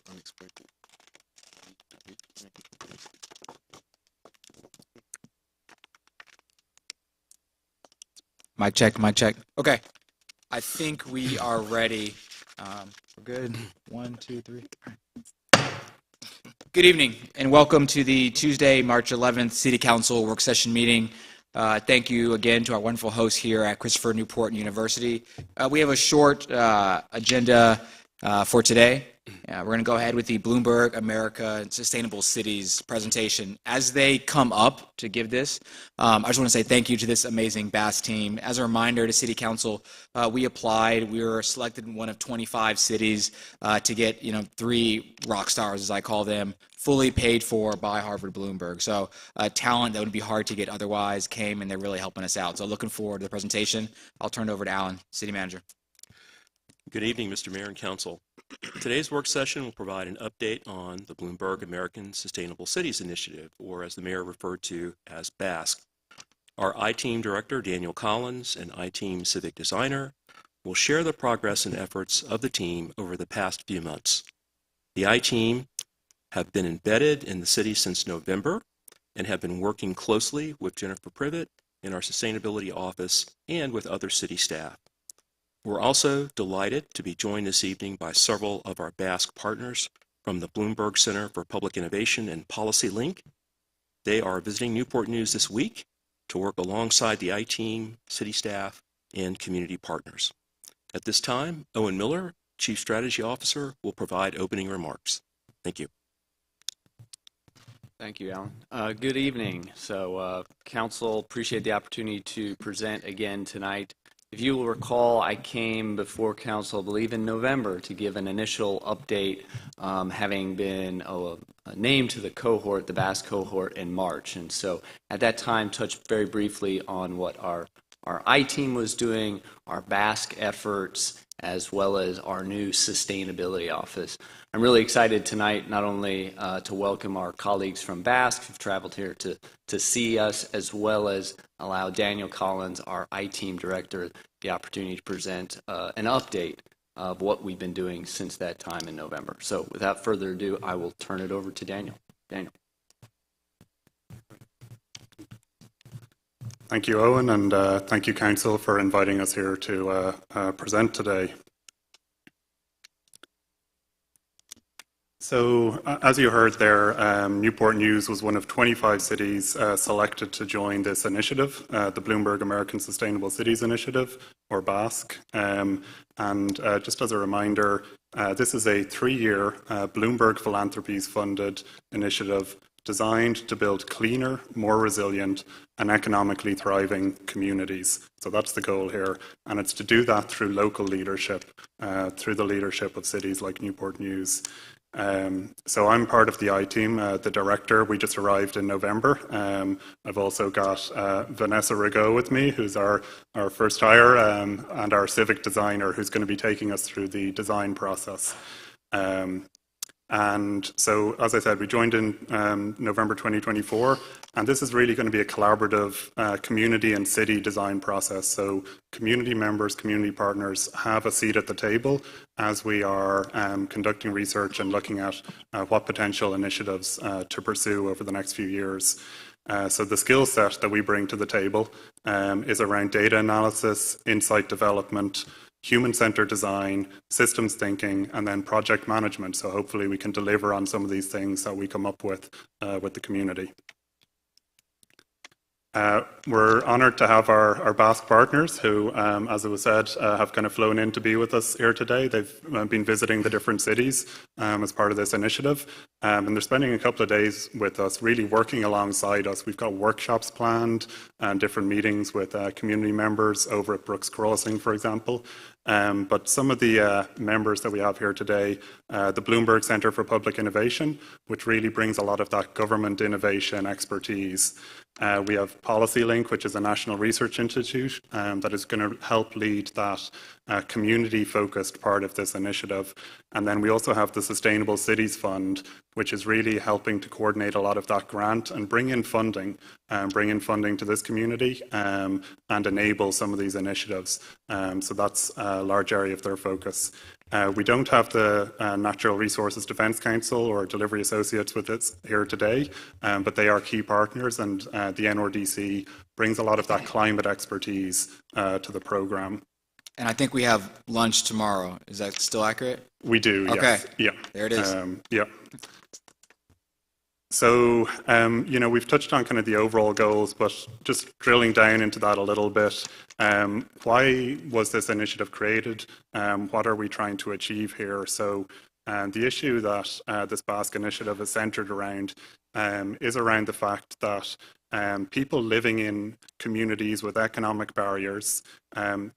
unexpected. Mic check, mic check. Okay, I think we are ready. We're good. 1, 2, 3. Good evening, and welcome to the Tuesday, March 11th City Council work session meeting. Thank you again to our wonderful hosts here at Christopher Newport University. We have a short agenda for today. We're going to go ahead with the Bloomberg America Sustainable Cities presentation. As they come up to give this, I just want to say thank you to this amazing BAS team. As a reminder to City Council, we applied. We were selected in one of 25 cities to get 3 rock stars, as I call them, fully paid for by Harvard Bloomberg. So talent that would be hard to get otherwise came, and they're really helping us out. So looking forward to the presentation. I'll turn it over to Alan, City Manager. Good evening, Mr. Mayor and Council. Today's work session will provide an update on the Bloomberg American Sustainable Cities Initiative, or as the Mayor referred to as BASC. Our I-Team Director, Daniel Collins, and I-Team Civic Designer will share the progress and efforts of the team over the past few months. The I-Team have been embedded in the city since November and have been working closely with Jennifer Privet in our Sustainability Office and with other city staff. We're also delighted to be joined this evening by several of our BASC partners from the Bloomberg Center for Public Innovation and Policy Link. They are visiting Newport News this week to work alongside the I-Team, city staff, and community partners. At this time, Owen Miller, Chief Strategy Officer, will provide opening remarks. Thank you. Thank you, Alan. Good evening. So, Council, appreciate the opportunity to present again tonight. If you will recall, I came before Council, I believe in November, to give an initial update, having been named to the cohort, the BASC cohort, in March. And so at that time, touched very briefly on what our I-Team was doing, our BASC efforts, as well as our new Sustainability Office. I'm really excited tonight not only to welcome our colleagues from BASC who've traveled here to see us, as well as allow Daniel Collins, our I-Team Director, the opportunity to present an update of what we've been doing since that time in November. So without further ado, I will turn it over to Daniel. Daniel. Thank you, Owen, and thank you, Council, for inviting us here to present today. So, as you heard there, Newport News was one of 25 cities selected to join this initiative, the Bloomberg American Sustainable Cities Initiative, or BASC. And just as a reminder, this is a 3-year Bloomberg Philanthropies-funded initiative designed to build cleaner, more resilient, and economically thriving communities. So that's the goal here. And it's to do that through local leadership, through the leadership of cities like Newport News. So I'm part of the I-Team, the director. We just arrived in November. I've also got Vanessa Rigaud with me, who's our first hire, and our civic designer, who's going to be taking us through the design process. And so, as I said, we joined in November 2024, and this is really going to be a collaborative community and city design process. So community members, community partners have a seat at the table as we are conducting research and looking at what potential initiatives to pursue over the next few years. So the skill set that we bring to the table is around data analysis, insight development, human-centered design, systems thinking, and then project management. So hopefully we can deliver on some of these things that we come up with the community. We're honoured to have our BASC partners who, as it was said, have kind of flown in to be with us here today. They've been visiting the different cities as part of this initiative, and they're spending a couple of days with us, really working alongside us. We've got workshops planned and different meetings with community members over at Brooks Crossing, for example. But some of the members that we have here today, the Bloomberg Center for Public Innovation, which really brings a lot of that government innovation expertise. We have Policy Link, which is a national research institute that is going to help lead that community-focused part of this initiative. And then we also have the Sustainable Cities Fund, which is really helping to coordinate a lot of that grant and bring in funding to this community and enable some of these initiatives. So that's a large area of their focus. We don't have the Natural Resources Defence Council or delivery associates with us here today, but they are key partners, and the NRDC brings a lot of that climate expertise to the programme. And I think we have lunch tomorrow. Is that still accurate? We do, Okay. yes. Yeah. There it is. Yeah. So, we've touched on kind of the overall goals, but just drilling down into that a little bit, why was this initiative created? What are we trying to achieve here? So, the issue that this Basque initiative is centred around is around the fact that people living in communities with economic barriers,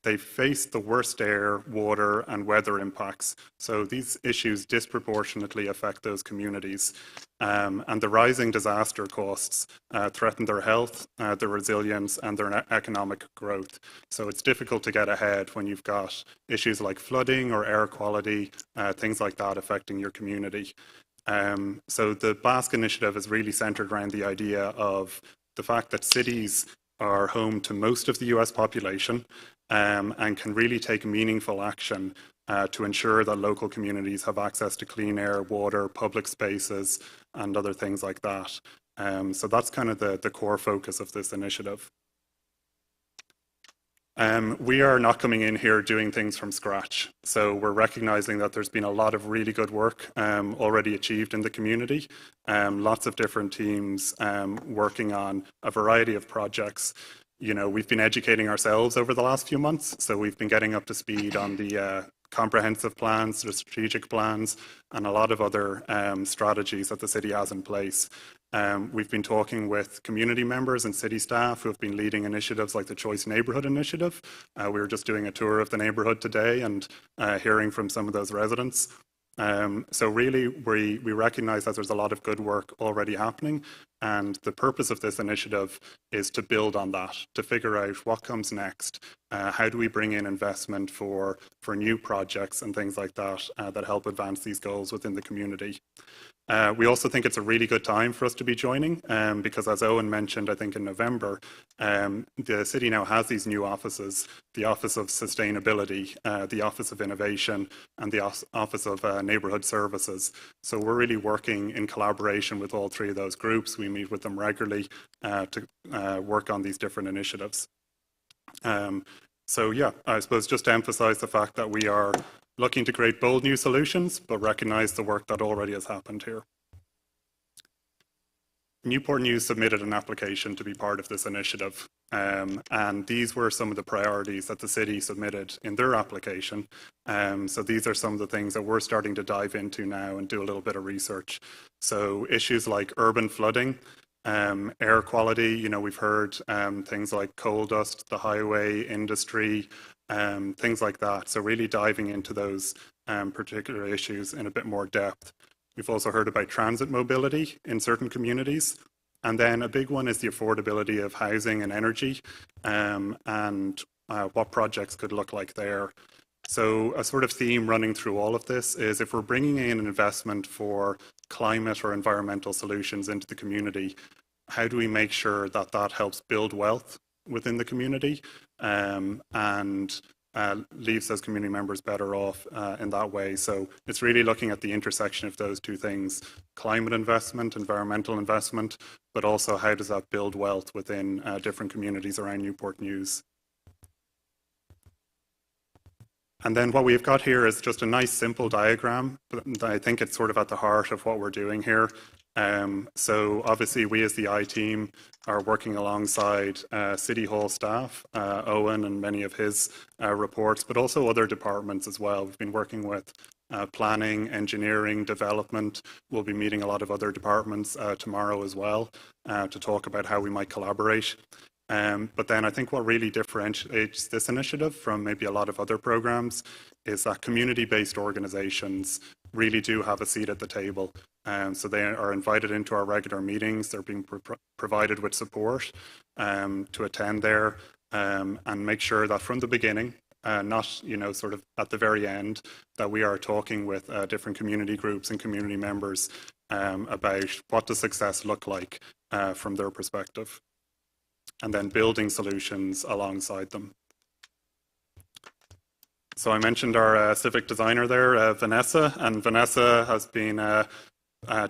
they face the worst air, water and weather impacts. So these issues disproportionately affect those communities. And the rising disaster costs threaten their health, their resilience and their economic growth. So it's difficult to get ahead when you've got issues like flooding or air quality, things like that affecting your community. So the Basque initiative is really centred around the idea of the fact that cities are home to most of the US population and can really take meaningful action to ensure that local communities have access to clean air, water, public spaces, and other things like that. So that's kind of the core focus of this initiative. We are not coming in here doing things from scratch. So we're recognizing that there's been a lot of really good work already achieved in the community. Lots of different teams working on a variety of projects. We've been educating ourselves over the last few months. So we've been getting up to speed on the comprehensive plans, the strategic plans, and a lot of other strategies that the city has in place. We've been talking with community members and city staff who have been leading initiatives like the Choice Neighbourhood Initiative. We were just doing a tour of the neighbourhood today and hearing from some of those residents. So really, we recognise that there's a lot of good work already happening, and the purpose of this initiative is to build on that, to figure out what comes next. How do we bring in investment for new projects and things like that that help advance these goals within the community. We also think it's a really good time for us to be joining because, as Owen mentioned, I think in November, the city now has these new offices, the Office of Sustainability, the Office of Innovation, and the Office of Neighbourhood Services. So we're really working in collaboration with all three of those groups. We meet with them regularly to work on these different initiatives. So yeah, I suppose just to emphasise the fact that we are looking to create bold new solutions, but recognise the work that already has happened here. Newport News submitted an application to be part of this initiative, and these were some of the priorities that the city submitted in their application. So these are some of the things that we're starting to dive into now and do a little bit of research. So issues like urban flooding, air quality, we've heard things like coal dust, the highway industry, things like that. So really diving into those particular issues in a bit more depth. We've also heard about transit mobility in certain communities. And then a big one is the affordability of housing and energy and what projects could look like there. So a sort of theme running through all of this is if we're bringing in an investment for climate or environmental solutions into the community, how do we make sure that that helps build wealth within the community and leaves those community members better off in that way. So it's really looking at the intersection of those two things, climate investment, environmental investment, but also how does that build wealth within different communities around Newport News. And then what we've got here is just a nice simple diagram, but I think it's sort of at the heart of what we're doing here. So obviously we as the I team are working alongside City Hall staff, Owen and many of his reports, but also other departments as well. We've been working with planning, engineering, development. We'll be meeting a lot of other departments tomorrow as well to talk about how we might collaborate. But then I think what really differentiates this initiative from maybe a lot of other programs is that community-based organizations really do have a seat at the table. So they are invited into our regular meetings. They're being provided with support to attend there and make sure that from the beginning, not sort of at the very end, that we are talking with different community groups and community members about what does success look like from their perspective, and then building solutions alongside them. So I mentioned our civic designer there, Vanessa, and Vanessa has been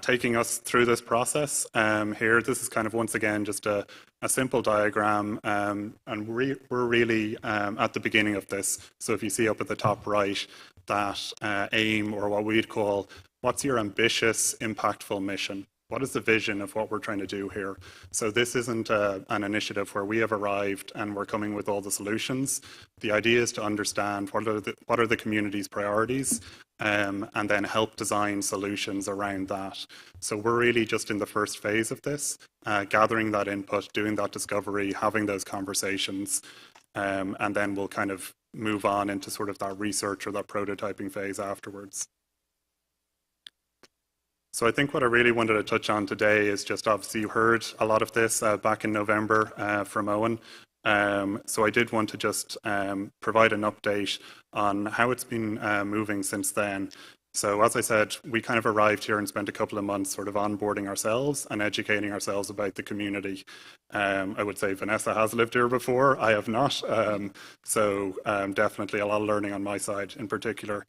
taking us through this process. Here, this is kind of once again just a simple diagram, and we're really at the beginning of this. So if you see up at the top right, that aim, or what we'd call, what's your ambitious, impactful mission? What is the vision of what we're trying to do here? So this isn't an initiative where we have arrived and we're coming with all the solutions. The idea is to understand what are the community's priorities, and then help design solutions around that. So we're really just in the first phase of this, gathering that input, doing that discovery, having those conversations, and then we'll kind of move on into sort of that research or that prototyping phase afterwards. So I think what I really wanted to touch on today is just, obviously you heard a lot of this back in November from Owen. So I did want to just provide an update on how it's been moving since then. So as I said, we kind of arrived here and spent a couple of months sort of onboarding ourselves and educating ourselves about the community. I would say Vanessa has lived here before, I have not. So definitely a lot of learning on my side in particular.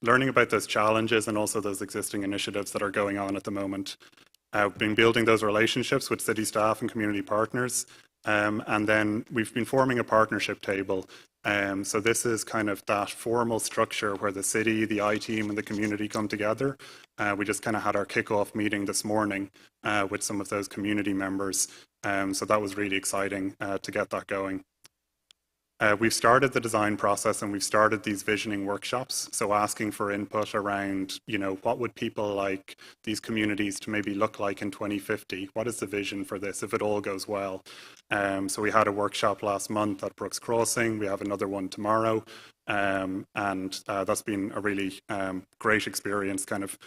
Learning about those challenges and also those existing initiatives that are going on at the moment. I've been building those relationships with city staff and community partners. And then we've been forming a partnership table. So this is kind of that formal structure where the city, the I-team and the community come together. We just kind of had our kickoff meeting this morning with some of those community members. So that was really exciting to get that going. We've started the design process and we've started these visioning workshops. So asking for input around, you know, what would people like these communities to maybe look like in 2050? What is the vision for this if it all goes well? So we had a workshop last month at Brooks Crossing. We have another one tomorrow. And that's been a really great experience kind of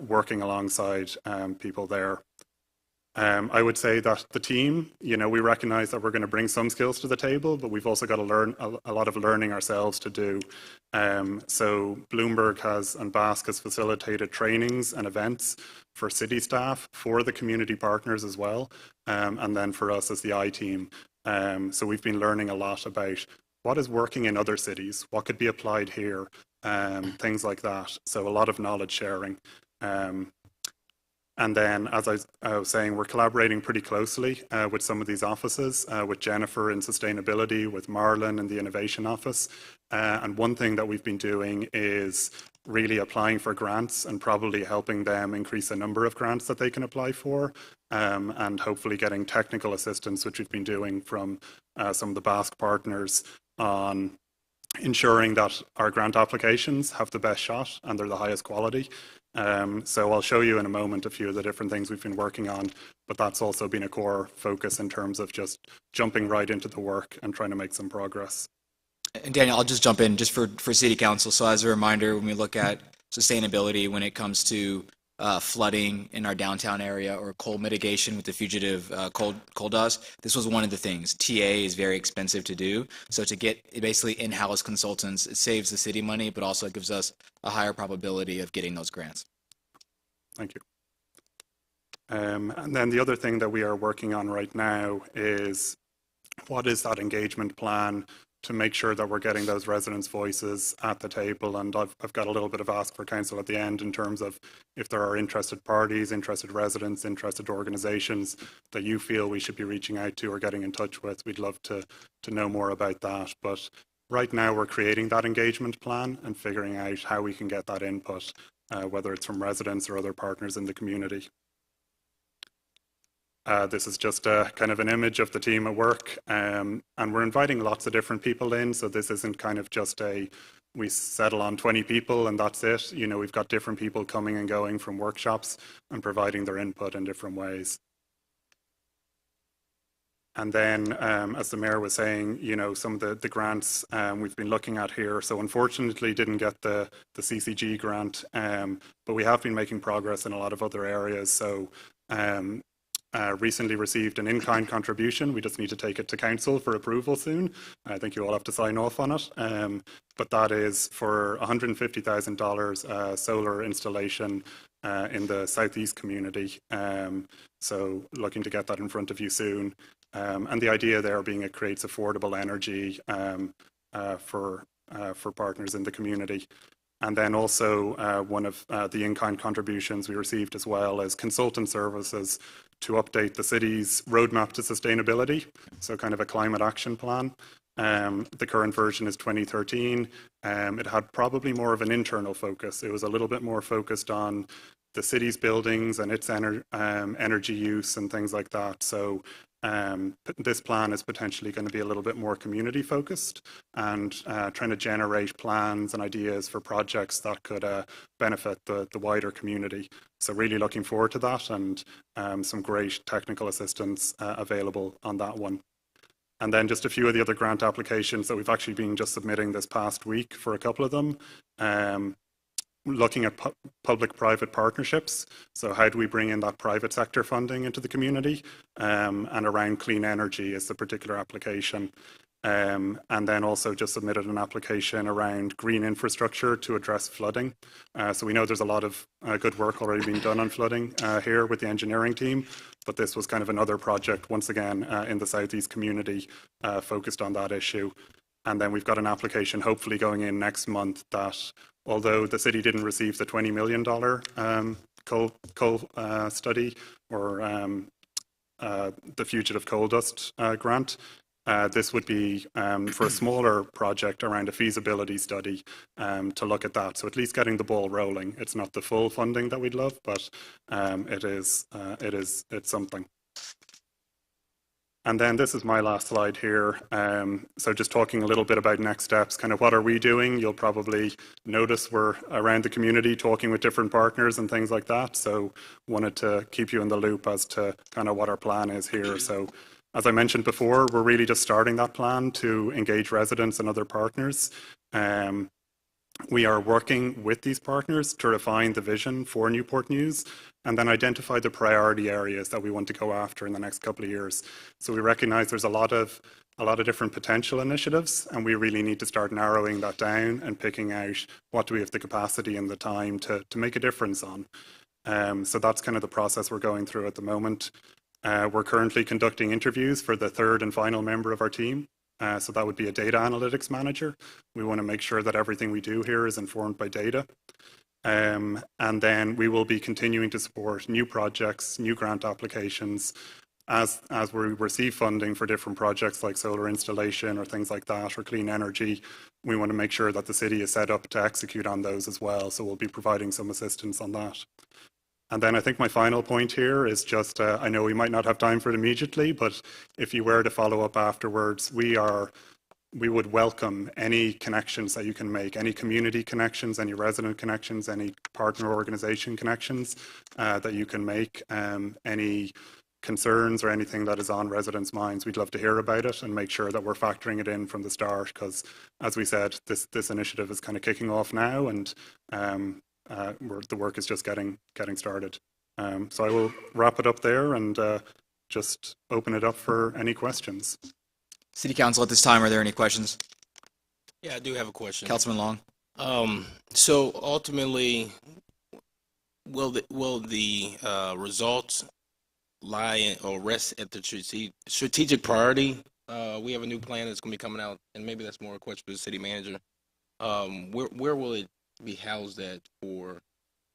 working alongside people there. I would say that the team, you know, we recognize that we're going to bring some skills to the table, but we've also got to learn a lot of learning ourselves to do. So Bloomberg has and BASC has facilitated trainings and events for city staff, for the community partners as well, and then for us as the I-team. So we've been learning a lot about what is working in other cities, what could be applied here, things like that. So a lot of knowledge sharing. And then, as I was saying, we're collaborating pretty closely with some of these offices, with Jennifer in sustainability, with Marlon in the innovation office. And one thing that we've been doing is really applying for grants and probably helping them increase the number of grants that they can apply for, and hopefully getting technical assistance, which we've been doing from some of the BASC partners on ensuring that our grant applications have the best shot and they're the highest quality. So I'll show you in a moment a few of the different things we've been working on, but that's also been a core focus in terms of just jumping right into the work and trying to make some progress. And Daniel, I'll just jump in just for City Council. So as a reminder, when we look at sustainability, when it comes to flooding in our downtown area or cold mitigation with the fugitive coal dust, this was one of the things. TA is very expensive to do. So to get basically in-house consultants, it saves the city money, but also it gives us a higher probability of getting those grants. Thank you. And then the other thing that we are working on right now is what is that engagement plan to make sure that we're getting those residents' voices at the table. And I've got a little bit of ask for council at the end in terms of if there are interested parties, interested residents, interested organisations that you feel we should be reaching out to or getting in touch with. We'd love to know more about that. But right now we're creating that engagement plan and figuring out how we can get that input, whether it's from residents or other partners in the community. This is just a kind of an image of the team at work, and we're inviting lots of different people in, so this isn't kind of just we settle on 20 people and that's it. You know, we've got different people coming and going from workshops and providing their input in different ways. And then, as the Mayor was saying, you know, some of the grants we've been looking at here, so unfortunately didn't get the CCG grant, but we have been making progress in a lot of other areas. So recently received an in-kind contribution. We just need to take it to council for approval soon. I think you all have to sign off on it. But that is for $150,000 solar installation in the southeast community. So looking to get that in front of you soon. And the idea there being it creates affordable energy for for partners in the community. And then also one of the in-kind contributions we received as well as consultant services to update the city's roadmap to sustainability, so kind of a climate action plan. The current version is 2013. It had probably more of an internal focus. It was a little bit more focused on the city's buildings and its energy use and things like that. So this plan is potentially going to be a little bit more community focused and trying to generate plans and ideas for projects that could benefit the wider community. So really looking forward to that, and some great technical assistance available on that one. And then just a few of the other grant applications that we've actually been just submitting this past week for a couple of them. Looking at public-private partnerships. So how do we bring in that private sector funding into the community? And around clean energy is the particular application. And then also just submitted an application around green infrastructure to address flooding. So we know there's a lot of good work already being done on flooding here with the engineering team, but this was kind of another project, once again, in the Southeast community focused on that issue. And then we've got an application hopefully going in next month that, although the city didn't receive the $20 million coal study or the fugitive coal dust grant, this would be for a smaller project around a feasibility study to look at that. So at least getting the ball rolling. It's not the full funding that we'd love, but it's something. And then this is my last slide here. So just talking a little bit about next steps, kind of what are we doing? You'll probably notice we're around the community talking with different partners and things like that. So wanted to keep you in the loop as to kind of what our plan is here. So as I mentioned before, we're really just starting that plan to engage residents and other partners. We are working with these partners to refine the vision for Newport News and then identify the priority areas that we want to go after in the next couple of years. So we recognize there's a lot of different potential initiatives, and we really need to start narrowing that down and picking out what do we have the capacity and the time to make a difference on. So that's kind of the process we're going through at the moment. We're currently conducting interviews for the third and final member of our team. So that would be a data analytics manager. We want to make sure that everything we do here is informed by data. And then we will be continuing to support new projects, new grant applications. As we receive funding for different projects like solar installation or things like that, or clean energy, we want to make sure that the city is set up to execute on those as well. So we'll be providing some assistance on that. And then I think my final point here is just, I know we might not have time for it immediately, but if you were to follow up afterwards, we would welcome any connections that you can make, any community connections, any resident connections, any partner organization connections that you can make, any concerns or anything that is on residents' minds. We'd love to hear about it and make sure that we're factoring it in from the start, because as we said, this initiative is kind of kicking off now, and the work is just getting started. So I will wrap it up there and just open it up for any questions. City Council, at this time, are there any questions? Yeah, I do have a question. Councilman Long? So ultimately, will the results lie or rest at the strategic priority? We have a new plan that's going to be coming out, and maybe that's more a question for the city manager. Where will it be housed at for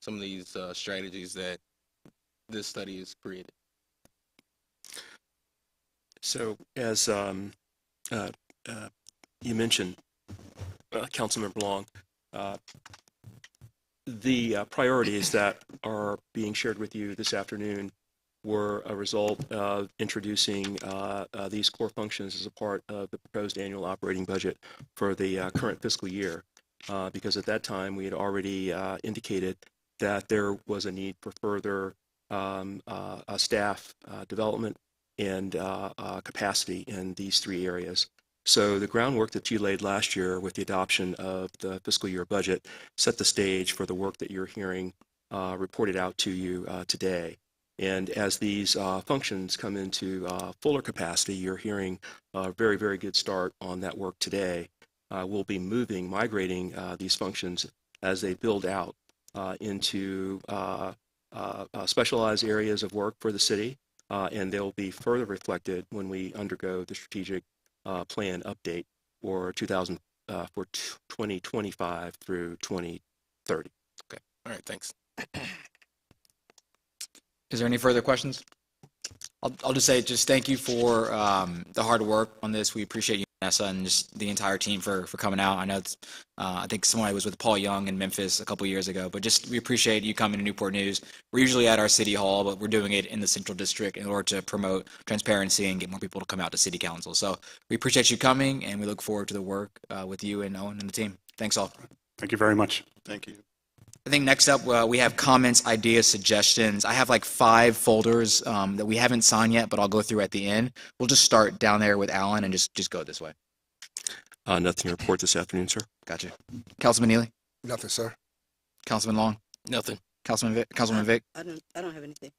some of these strategies that this study has created? So as you mentioned, Councilmember Long, the priorities that are being shared with you this afternoon were a result of introducing these core functions as a part of the proposed annual operating budget for the current fiscal year. Because at that time we had already indicated that there was a need for further staff development and capacity in these three areas. So the groundwork that you laid last year with the adoption of the fiscal year budget set the stage for the work that you're hearing reported out to you today. And as these functions come into fuller capacity, you're hearing a very, very good start on that work today. We'll be migrating these functions as they build out into specialized areas of work for the city, and they'll be further reflected when we undergo the strategic plan update for 2015 for 2025 through 2030. All right, thanks. Is there any further questions? I'll just say thank you for the hard work on this. We appreciate you, Vanessa, and just the entire team for coming out. I know it's, I think someone was with Paul Young in Memphis a couple years ago, but we appreciate you coming to Newport News. We're usually at our city hall, but we're doing it in the Central District in order to promote transparency and get more people to come out to City Council. So we appreciate you coming, and we look forward to the work with you and Owen and the team. Thanks all. Thank you very much. Thank you. I think next up, we have comments, ideas, suggestions. I have like 5 folders that we haven't signed yet, but I'll go through at the end. We'll just start down there with Alan and just go this way. Nothing to report this afternoon, sir. Gotcha. Councilman Neely? Nothing, sir. Councilman Long? Nothing. Councilman Vic? I don't have anything.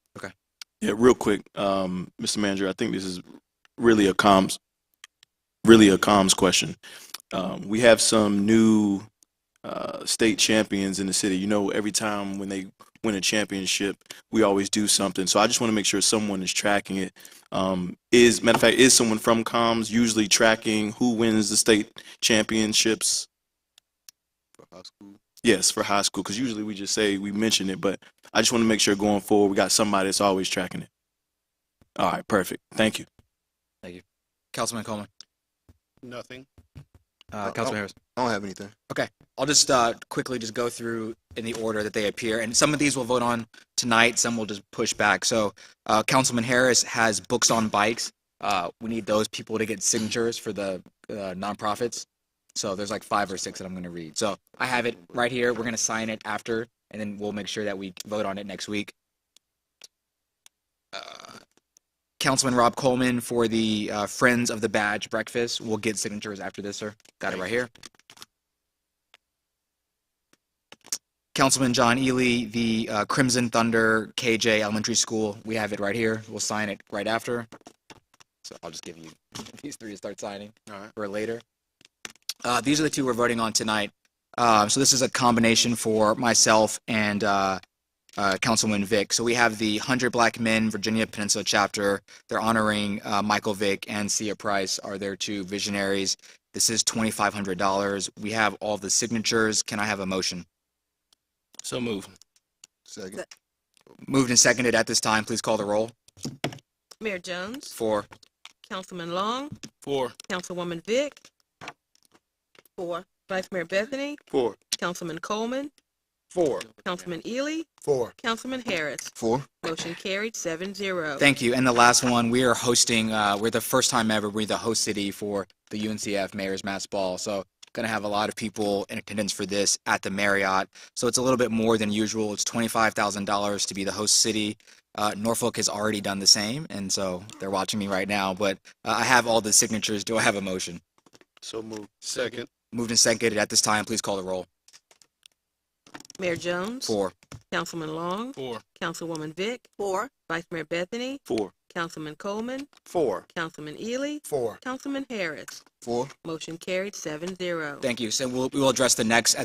Yeah, real quick, Mr. Manager, I think this is really a comms question. We have some new state champions in the city. You know, every time when they win a championship, we always do something. So I just want to make sure someone is tracking it. Matter of fact, is someone from comms usually tracking who wins the state championships? For high school. Yes, for high school, because usually we just say we mention it, but I just want to make sure going forward we got somebody that's always tracking it. All right, perfect. Thank you. Councilman Coleman? Nothing. Councilman Harris? I don't have anything. I'll just quickly just go through in the order that they appear, and some of these we'll vote on tonight, some we'll just push back. So Councilman Harris has books on bikes. We need those people to get signatures for the nonprofits. So there's like 5 or 6 that I'm going to read. So I have it right here. We're going to sign it after, and then we'll make sure that we vote on it next week. Councilman Rob Coleman for the Friends of the Badge breakfast. We'll get signatures after this, sir. Got it right here. Councilman John Ely, the Crimson Thunder KJ Elementary School. We have it right here. We'll sign it right after. So I'll just give you these 3 to start signing for later. These are the 2 we're voting on tonight. So this is a combination for myself and Councilman Vic. So we have the 100 Black Men Virginia Peninsula chapter. They're honoring Michael Vick and Sia Price are their 2 visionaries. This is $2,500. We have all the signatures. Can I have a motion? So move. Second. Moved and seconded at this time. Please call the roll. Mayor Jones, 4. Councilman Long, 4. Councilwoman Vick, 4. Vice Mayor Bethany, 4. Councilman Coleman, 4. Councilman Ely, 4. Councilman Harris. 4. Motion carried 7-0. Thank you. And the last one, we are hosting, we're the first time ever, we're the host city for the UNCF Mayor's Mass Ball. So going to have a lot of people in attendance for this at the Marriott. So it's a little bit more than usual. It's $25,000 to be the host city. Norfolk has already done the same, and so they're watching me right now. But I have all the signatures. Do I have a motion? So moved. Second. Moved and seconded at this time. Please call the roll. Mayor Jones, 4. Councilman Long, 4. Councilwoman Vick, 4. Vice Mayor Bethany, 4. Councilman Coleman, 4. Councilman Ely, 4. Councilman Harris. 4. Motion carried 7-0. Thank you. So we will address the next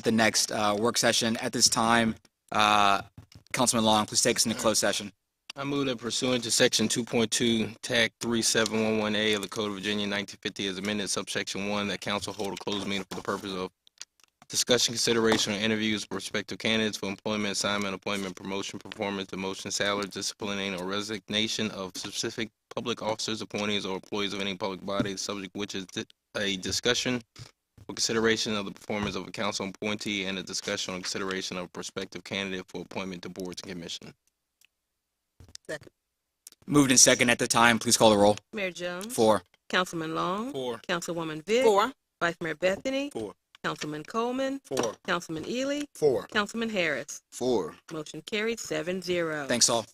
work session. At this time, Councilman Long, please take us into closed session. I move that pursuant to Section 2.2, Tag 3711A of the Code of Virginia 1950 as amended, subsection 1, that council hold a closed meeting for the purpose of discussion, consideration, or interviews of prospective candidates for employment, assignment, appointment, promotion, performance, demotion, salary, disciplining, or resignation of specific public officers, appointees, or employees of any public body, the subject which is a discussion or consideration of the performance of a council appointee and a discussion or consideration of a prospective candidate for appointment to boards and commissions. Second. Moved and second at the time. Please call the roll. Mayor Jones, 4. Councilman Long, 4. Councilwoman Vick, 4. Vice Mayor Bethany, 4. Councilman Coleman, 4. Councilman Ely, 4. Councilman Harris. 4. Motion carried 7-0. Thanks all.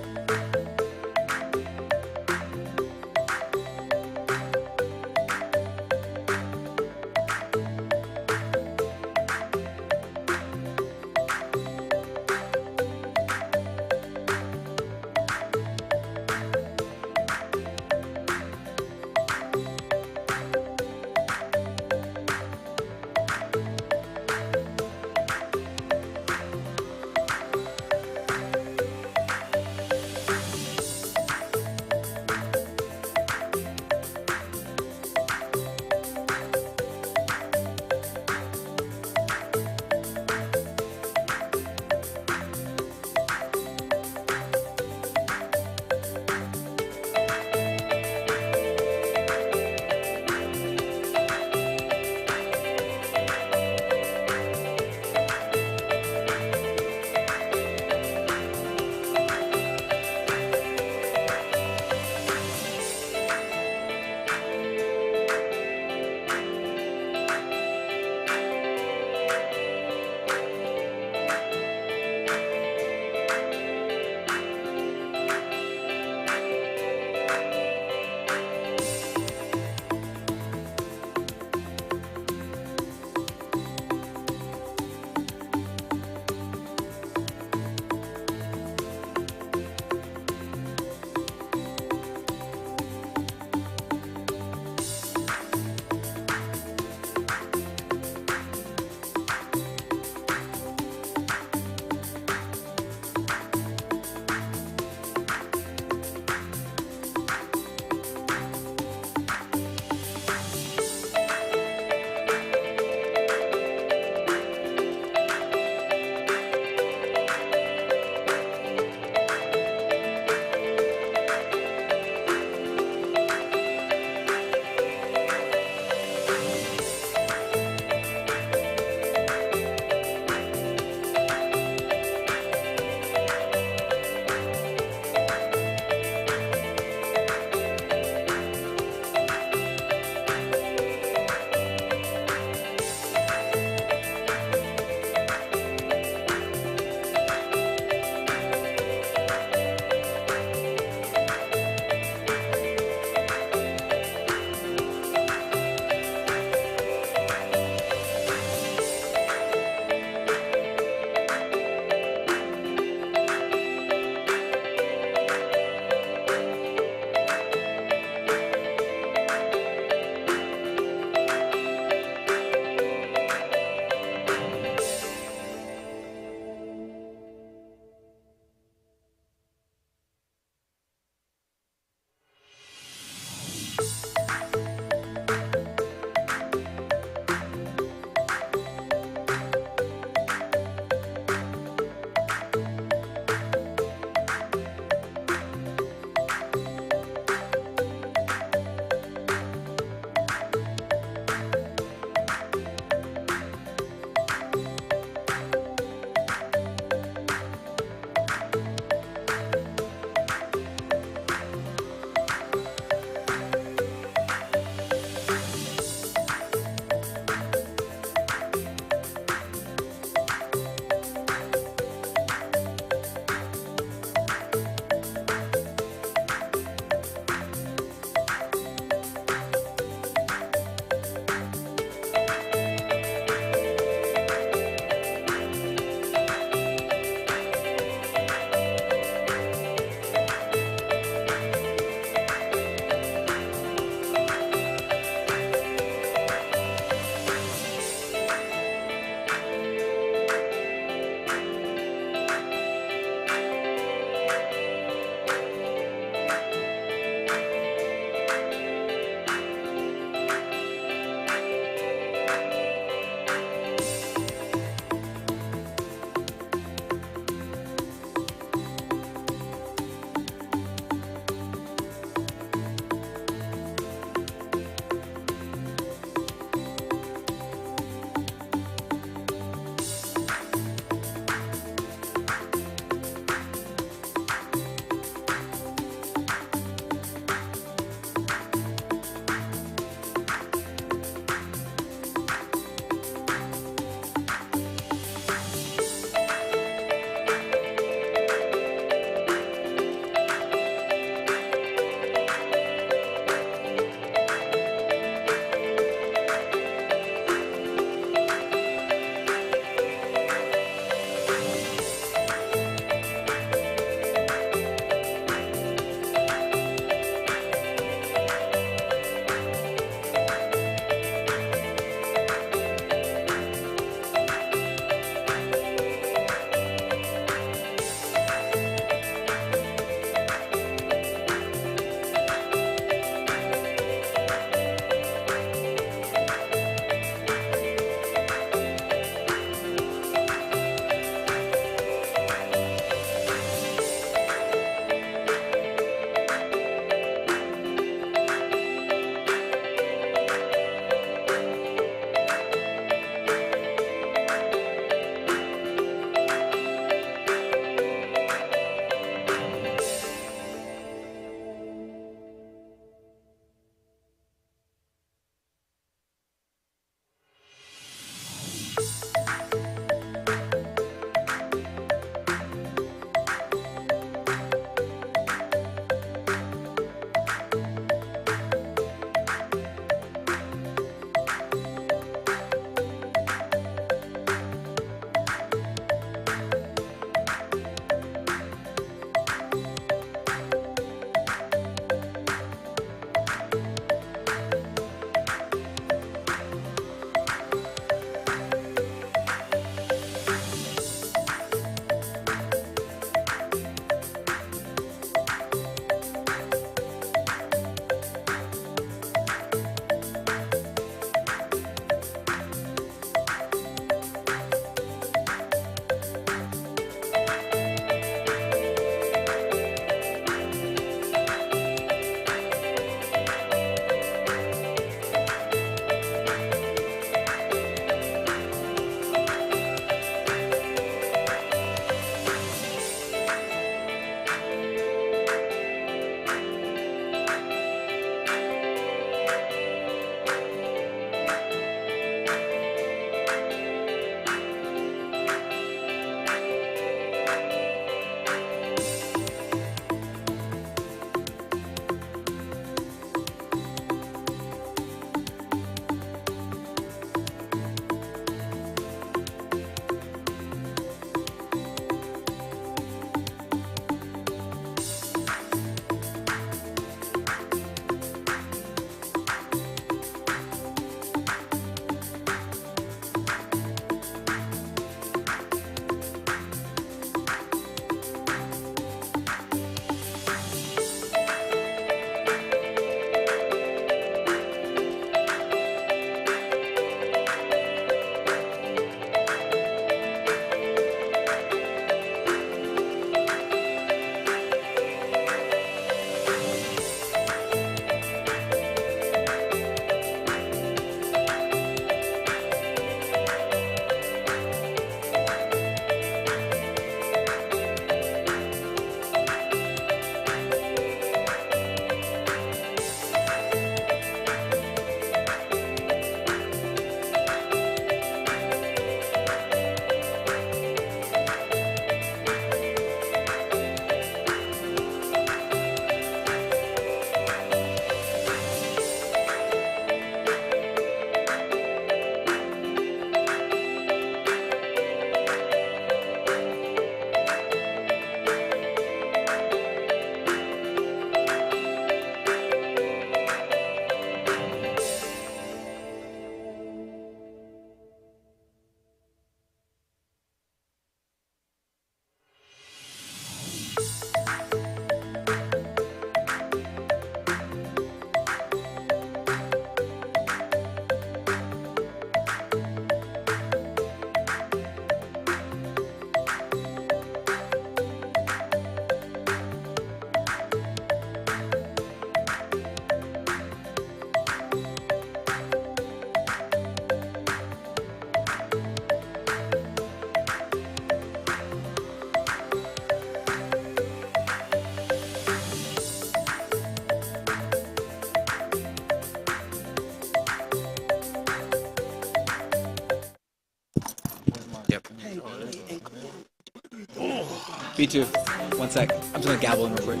Me too. 1 sec. I'm just gonna gavel in real quick.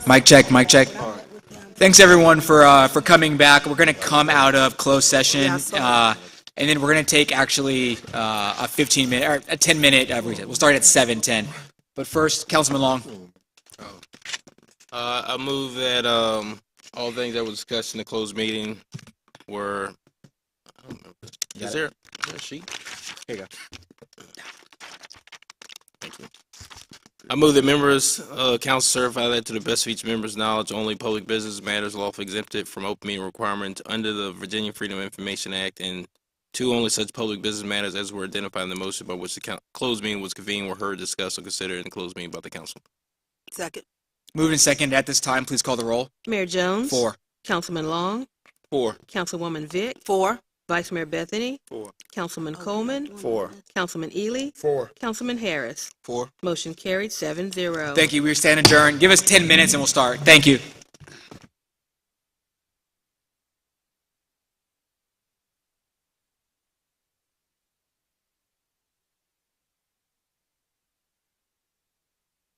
Mic check, mic check. Thanks everyone for coming back. We're gonna come out of closed session, and then we're gonna take actually a 15-minute or a 10-minute. We'll start at 7:10. But first, Councilman Long. I move that all things that were discussed in the closed meeting were. I don't remember. Is there a sheet? Here you go. Thank you. I move that members council certify that to the best of each member's knowledge, only public business matters lawfully exempted from open meeting requirements under the Virginia Freedom of Information Act, and 2, only such public business matters as were identified in the motion by which the closed meeting was convened were heard, discussed, or considered in the closed meeting by the council. Second. Moved and seconded at this time. Please call the roll. Mayor Jones. 4. Councilman Long. 4. Councilwoman Vick. 4. Vice Mayor Bethany. 4. Councilman Coleman. 4. Councilman Ely. 4. Councilman Harris. 4. Motion carried 7-0. Thank you. We stand adjourned. Give us 10 minutes and we'll start. Thank you.